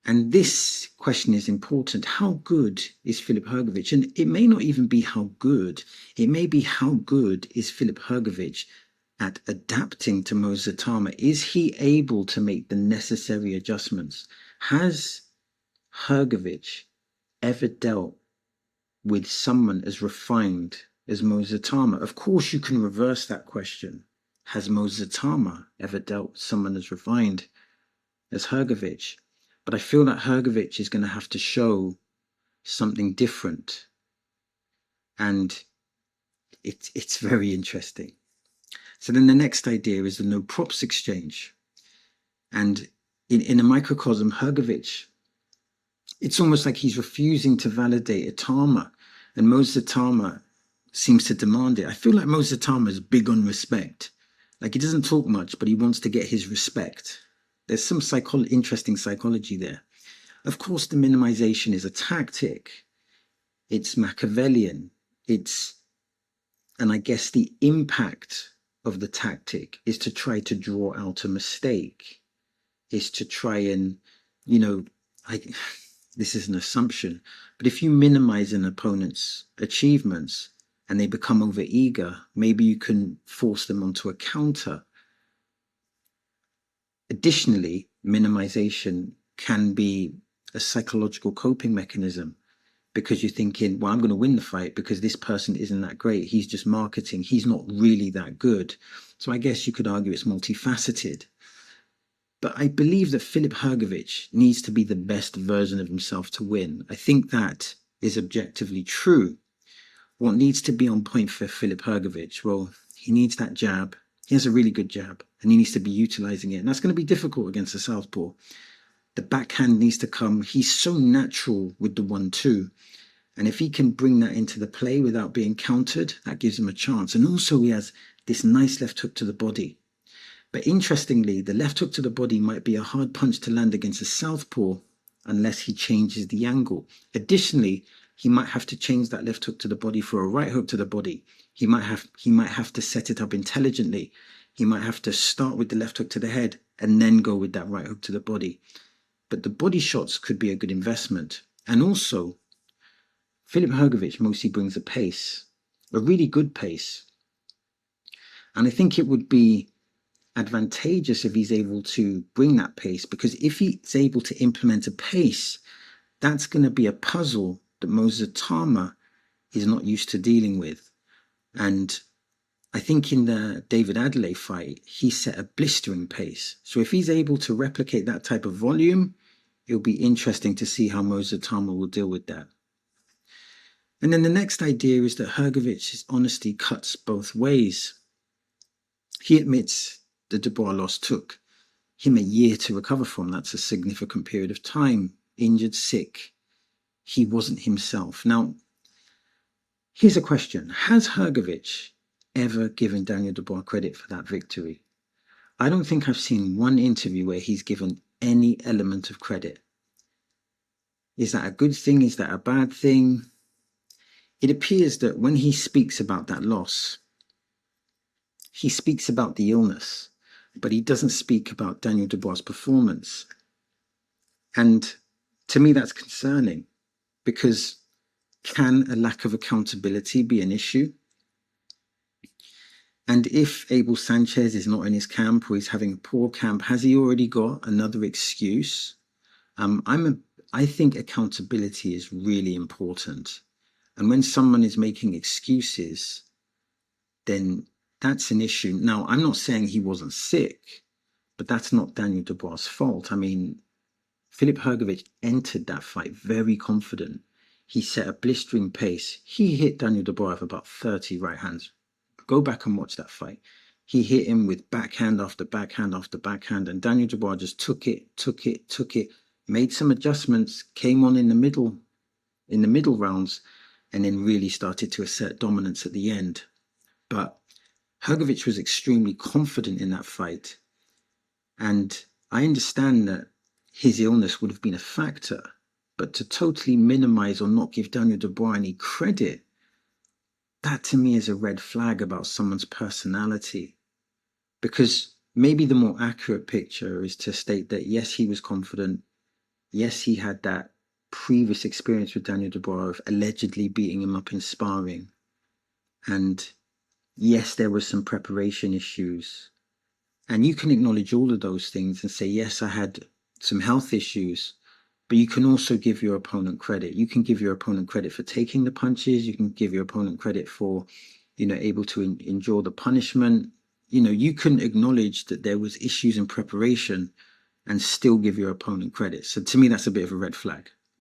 And this question is important. How good is Filip Hrgovic? And it may not even be how good. It may be how good is Filip Hrgovic at adapting to Mo Itauma. Is he able to make the necessary adjustments? Has Hrgovic ever dealt with someone as refined as Mo Itauma? Of course, you can reverse that question. Has Mo Itauma ever dealt with someone as refined as Hrgovic? But I feel that Hrgovic is going to have to show something different. And it's very interesting. So then the next idea is the no props exchange. And in a microcosm, Hrgovic, it's almost like he's refusing to validate Itauma. And Mo Itauma seems to demand it. I feel like Mo Itauma is big on respect. Like, he doesn't talk much, but he wants to get his respect. There's some interesting psychology there. Of course, the minimization is a tactic. It's Machiavellian. And I guess the impact of the tactic is to try to draw out a mistake, is to try and, this is an assumption, but if you minimize an opponent's achievements and they become overeager, maybe you can force them onto a counter. Additionally, minimization can be a psychological coping mechanism, because you're thinking, well, I'm going to win the fight because this person isn't that great. He's just marketing. He's not really that good. So I guess you could argue it's multifaceted. But I believe that Filip Hrgovic needs to be the best version of himself to win. I think that is objectively true. What needs to be on point for Filip Hrgovic? Well, he needs that jab. He has a really good jab, and he needs to be utilizing it. And that's going to be difficult against a southpaw. The backhand needs to come. He's so natural with the 1-2. And if he can bring that into the play without being countered, that gives him a chance. And also he has this nice left hook to the body. But interestingly, the left hook to the body might be a hard punch to land against a southpaw unless he changes the angle. Additionally, he might have to change that left hook to the body for a right hook to the body. He might have to set it up intelligently. He might have to start with the left hook to the head and then go with that right hook to the body. But the body shots could be a good investment. And also, Filip Hrgovic mostly brings a pace, a really good pace. And I think it would be advantageous if he's able to bring that pace, because if he's able to implement a pace, that's going to be a puzzle that Mo Itauma is not used to dealing with. And I think in the David Adelaide fight, he set a blistering pace. So if he's able to replicate that type of volume, it'll be interesting to see how Mo Itauma will deal with that. And then the next idea is that Hrgovic's honesty cuts both ways. He admits the Dubois loss took him a year to recover from. That's a significant period of time. Injured, sick. He wasn't himself. Now, here's a question. Has Hrgovic ever given Daniel Dubois credit for that victory? I don't think I've seen one interview where he's given any element of credit. Is that a good thing? Is that a bad thing? It appears that when he speaks about that loss, he speaks about the illness, but he doesn't speak about Daniel Dubois' performance. And to me, that's concerning, because can a lack of accountability be an issue? And if Abel Sanchez is not in his camp, or he's having a poor camp, has he already got another excuse? I think accountability is really important. And when someone is making excuses, then that's an issue. Now, I'm not saying he wasn't sick, but that's not Daniel Dubois' fault. I mean, Filip Hrgovic entered that fight very confident. He set a blistering pace. He hit Daniel Dubois with about 30 right hands. Go back and watch that fight. He hit him with backhand after backhand after backhand, and Daniel Dubois just took it, made some adjustments, came on in the middle rounds, and then really started to assert dominance at the end. But Hrgovic was extremely confident in that fight. And I understand that his illness would have been a factor, but to totally minimize or not give Daniel Dubois any credit, that to me is a red flag about someone's personality. Because maybe the more accurate picture is to state that yes, he was confident, Yes, he had that previous experience with Daniel Dubois of allegedly beating him up in sparring. And yes, there were some preparation issues. And you can acknowledge all of those things and say, yes, I had some health issues. But you can also give your opponent credit. You can give your opponent credit for taking the punches. You can give your opponent credit for, able to endure the punishment. You can acknowledge that there was issues in preparation and still give your opponent credit. So to me, that's a bit of a red flag.